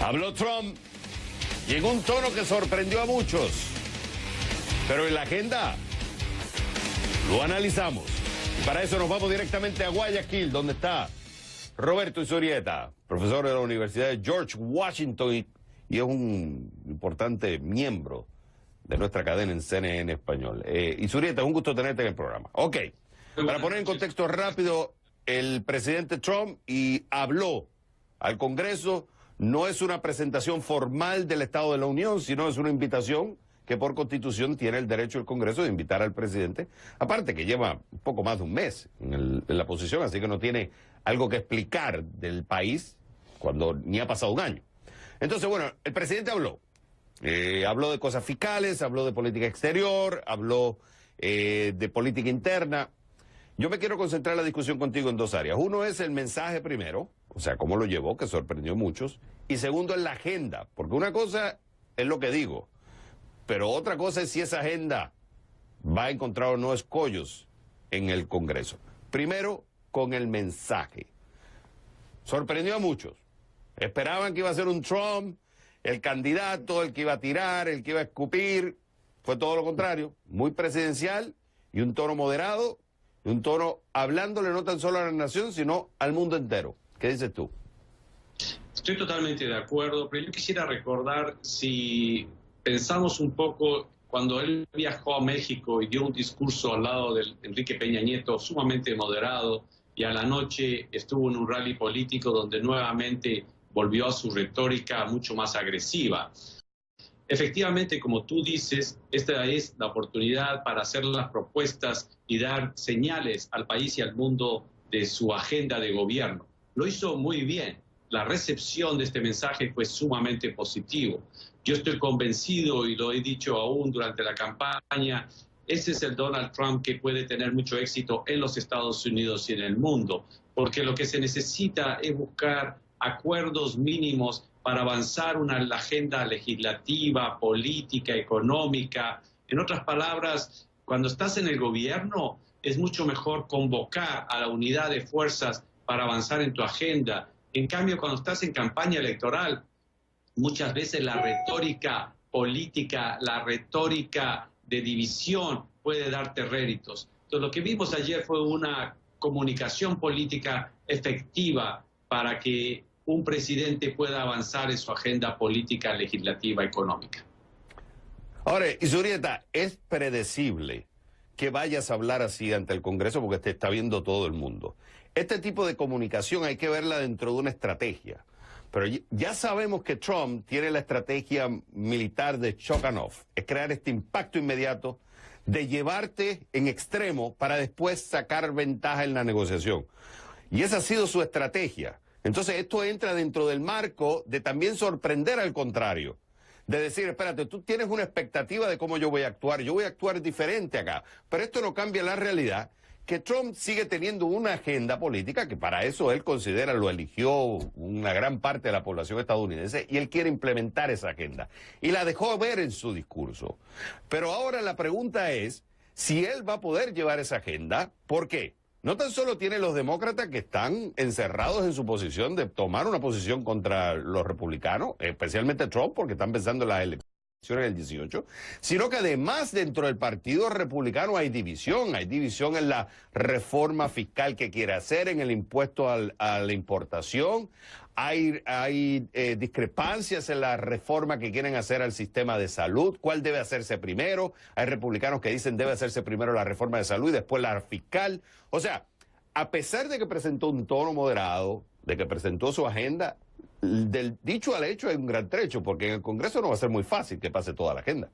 Habló Trump y en un tono que sorprendió a muchos. Pero en la agenda lo analizamos. Y para eso nos vamos directamente a Guayaquil, donde está Roberto Izurieta, profesor de la Universidad de George Washington y es un importante miembro de nuestra cadena en CNN Español. Izurieta, es un gusto tenerte en el programa. Ok, para poner en contexto rápido, el presidente Trump habló al Congreso. No es una presentación formal del Estado de la Unión, sino es una invitación que por Constitución tiene el derecho el Congreso de invitar al presidente. Aparte que lleva un poco más de un mes en la posición, así que no tiene algo que explicar del país cuando ni ha pasado un año. Entonces, bueno, el presidente habló. Habló de cosas fiscales, habló de política exterior, habló de política interna. Yo me quiero concentrar la discusión contigo en dos áreas. Uno es el mensaje primero, o sea, cómo lo llevó, que sorprendió a muchos. Y segundo es la agenda, porque una cosa es lo que digo, pero otra cosa es si esa agenda va a encontrar o no escollos en el Congreso. Primero, con el mensaje. Sorprendió a muchos. Esperaban que iba a ser un Trump, el candidato, el que iba a tirar, el que iba a escupir. Fue todo lo contrario, muy presidencial y un tono moderado, y un tono hablándole no tan solo a la nación, sino al mundo entero. ¿Qué dices tú? Estoy totalmente de acuerdo, pero yo quisiera recordar, si pensamos un poco, cuando él viajó a México y dio un discurso al lado de Enrique Peña Nieto sumamente moderado, y a la noche estuvo en un rally político donde nuevamente volvió a su retórica mucho más agresiva. Efectivamente, como tú dices, esta es la oportunidad para hacer las propuestas y dar señales al país y al mundo de su agenda de gobierno. Lo hizo muy bien. La recepción de este mensaje fue sumamente positivo. Yo estoy convencido, y lo he dicho aún durante la campaña, ese es el Donald Trump que puede tener mucho éxito en los Estados Unidos y en el mundo, porque lo que se necesita es buscar acuerdos mínimos para avanzar la agenda legislativa, política, económica. En otras palabras, cuando estás en el gobierno, es mucho mejor convocar a la unidad de fuerzas para avanzar en tu agenda. En cambio, cuando estás en campaña electoral, muchas veces la retórica política, la retórica de división puede darte réditos. Entonces, lo que vimos ayer fue una comunicación política efectiva para que un presidente pueda avanzar en su agenda política, legislativa, económica. Ahora, Izurieta, es predecible que vayas a hablar así ante el Congreso porque te está viendo todo el mundo. Este tipo de comunicación hay que verla dentro de una estrategia. Pero ya sabemos que Trump tiene la estrategia militar de shock and off, es crear este impacto inmediato de llevarte en extremo para después sacar ventaja en la negociación. Y esa ha sido su estrategia. Entonces esto entra dentro del marco de también sorprender al contrario. De decir, espérate, tú tienes una expectativa de cómo yo voy a actuar diferente acá. Pero esto no cambia la realidad, que Trump sigue teniendo una agenda política que para eso él considera, lo eligió una gran parte de la población estadounidense y él quiere implementar esa agenda. Y la dejó ver en su discurso. Pero ahora la pregunta es si él va a poder llevar esa agenda. ¿Por qué? No tan solo tiene los demócratas que están encerrados en su posición de tomar una posición contra los republicanos, especialmente Trump, porque están pensando en las elecciones del 18, sino que además dentro del partido republicano hay división en la reforma fiscal que quiere hacer, en el impuesto a la importación, hay discrepancias en la reforma que quieren hacer al sistema de salud, cuál debe hacerse primero, hay republicanos que dicen debe hacerse primero la reforma de salud y después la fiscal. O sea, a pesar de que presentó un tono moderado, de que presentó su agenda, del dicho al hecho hay un gran trecho, porque en el Congreso no va a ser muy fácil que pase toda la agenda.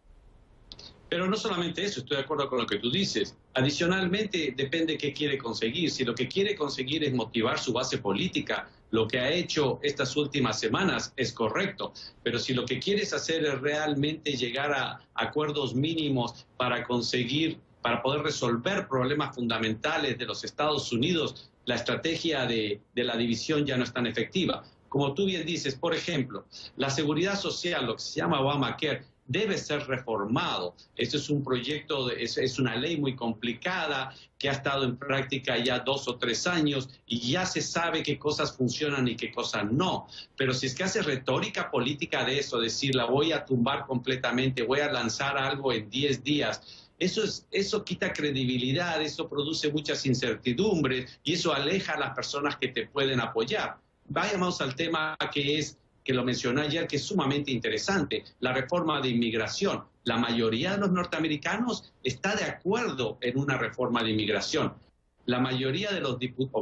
Pero no solamente eso, estoy de acuerdo con lo que tú dices. Adicionalmente, depende qué quiere conseguir. Si lo que quiere conseguir es motivar su base política, lo que ha hecho estas últimas semanas es correcto. Pero si lo que quieres hacer es realmente llegar a acuerdos mínimos para poder resolver problemas fundamentales de los Estados Unidos, la estrategia de la división ya no es tan efectiva. Como tú bien dices, por ejemplo, la seguridad social, lo que se llama Obamacare, debe ser reformado. Esto es un proyecto, es una ley muy complicada que ha estado en práctica ya 2 o 3 años y ya se sabe qué cosas funcionan y qué cosas no. Pero si es que hace retórica política de eso, decir la voy a tumbar completamente, voy a lanzar algo en 10 días, eso quita credibilidad, eso produce muchas incertidumbres y eso aleja a las personas que te pueden apoyar. Vayamos al tema que lo mencioné ayer, que es sumamente interesante, la reforma de inmigración. La mayoría de los norteamericanos está de acuerdo en una reforma de inmigración. La mayoría de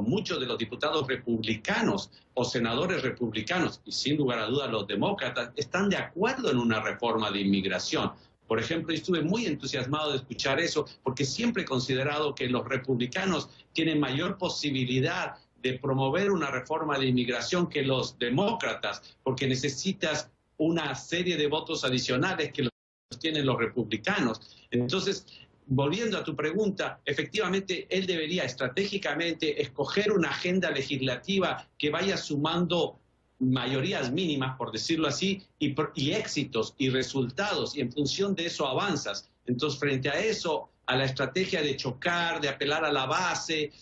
muchos de los diputados republicanos o senadores republicanos, y sin lugar a dudas los demócratas, están de acuerdo en una reforma de inmigración. Por ejemplo, estuve muy entusiasmado de escuchar eso, porque siempre he considerado que los republicanos tienen mayor posibilidad de promover una reforma de inmigración que los demócratas, porque necesitas una serie de votos adicionales que los tienen los republicanos. Entonces, volviendo a tu pregunta, efectivamente, él debería estratégicamente escoger una agenda legislativa que vaya sumando mayorías mínimas, por decirlo así, y éxitos y resultados, y en función de eso avanzas. Entonces, frente a eso, a la estrategia de chocar, de apelar a la base,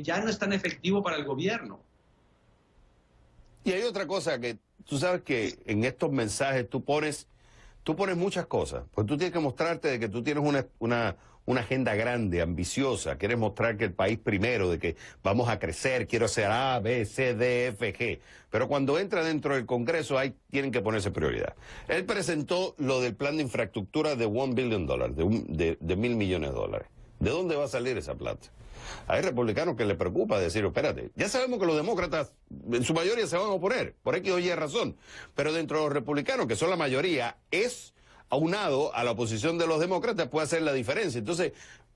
ya no es tan efectivo para el gobierno. Y hay otra cosa que tú sabes que en estos mensajes tú pones muchas cosas, pues tú tienes que mostrarte de que tú tienes una agenda grande, ambiciosa, quieres mostrar que el país primero, de que vamos a crecer, quiero hacer A, B, C, D, F, G. Pero cuando entra dentro del Congreso, ahí tienen que ponerse prioridad. Él presentó lo del plan de infraestructura de $1 billion, de $1.000 millones. ¿De dónde va a salir esa plata? Hay republicanos que les preocupa decir, espérate, ya sabemos que los demócratas en su mayoría se van a oponer, por X o Y razón, pero dentro de los republicanos, que son la mayoría, es aunado a la oposición de los demócratas, puede hacer la diferencia. Entonces,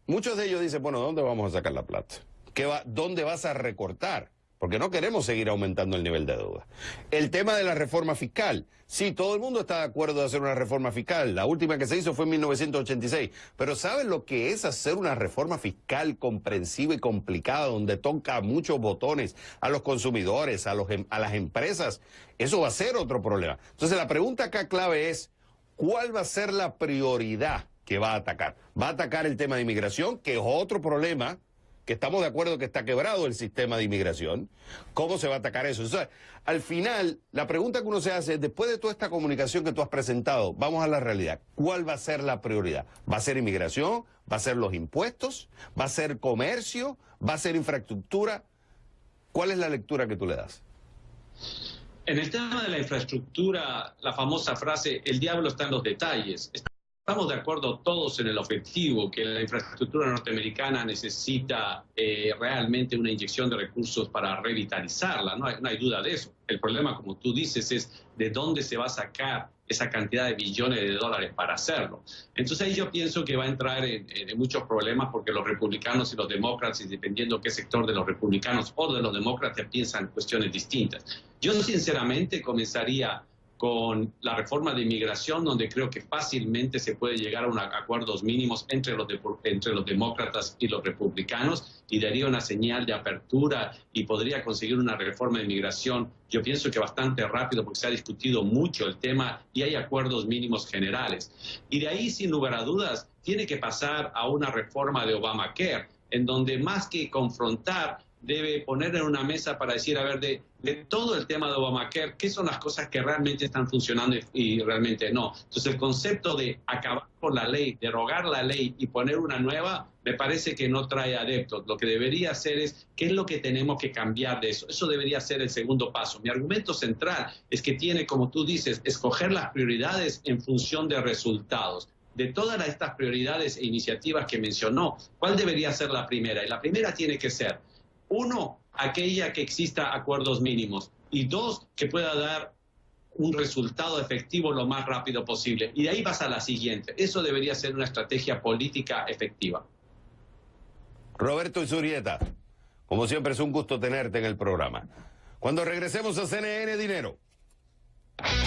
muchos de ellos dicen, bueno, ¿dónde vamos a sacar la plata? ¿Dónde vas a recortar? Porque no queremos seguir aumentando el nivel de deuda. El tema de la reforma fiscal. Sí, todo el mundo está de acuerdo de hacer una reforma fiscal. La última que se hizo fue en 1986. Pero ¿saben lo que es hacer una reforma fiscal comprensiva y complicada, donde toca muchos botones a los consumidores, a las empresas? Eso va a ser otro problema. Entonces, la pregunta acá clave es, ¿cuál va a ser la prioridad que va a atacar? ¿Va a atacar el tema de inmigración, que es otro problema, que estamos de acuerdo que está quebrado el sistema de inmigración? ¿Cómo se va a atacar eso? O sea, al final, la pregunta que uno se hace es, después de toda esta comunicación que tú has presentado, vamos a la realidad. ¿Cuál va a ser la prioridad? ¿Va a ser inmigración? ¿Va a ser los impuestos? ¿Va a ser comercio? ¿Va a ser infraestructura? ¿Cuál es la lectura que tú le das? En el tema de la infraestructura, la famosa frase, el diablo está en los detalles. Estamos de acuerdo todos en el objetivo, que la infraestructura norteamericana necesita realmente una inyección de recursos para revitalizarla, no hay duda de eso. El problema, como tú dices, es de dónde se va a sacar esa cantidad de billones de dólares para hacerlo. Entonces ahí yo pienso que va a entrar en muchos problemas, porque los republicanos y los demócratas, y dependiendo qué sector de los republicanos o de los demócratas, piensan cuestiones distintas. Yo sinceramente comenzaría con la reforma de inmigración, donde creo que fácilmente se puede llegar a acuerdos mínimos entre los demócratas y los republicanos, y daría una señal de apertura y podría conseguir una reforma de inmigración, yo pienso que bastante rápido, porque se ha discutido mucho el tema y hay acuerdos mínimos generales. Y de ahí, sin lugar a dudas, tiene que pasar a una reforma de Obamacare, en donde más que confrontar, debe poner en una mesa para decir, a ver, de todo el tema de Obamacare, ¿qué son las cosas que realmente están funcionando y realmente no? Entonces, el concepto de acabar con la ley, derogar la ley y poner una nueva, me parece que no trae adeptos. Lo que debería hacer es, ¿qué es lo que tenemos que cambiar de eso? Eso debería ser el segundo paso. Mi argumento central es que tiene, como tú dices, escoger las prioridades en función de resultados. De todas estas prioridades e iniciativas que mencionó, ¿cuál debería ser la primera? Y la primera tiene que ser, uno, aquella que exista acuerdos mínimos, y dos, que pueda dar un resultado efectivo lo más rápido posible. Y de ahí vas a la siguiente. Eso debería ser una estrategia política efectiva. Roberto Izurieta, como siempre es un gusto tenerte en el programa. Cuando regresemos a CNN Dinero.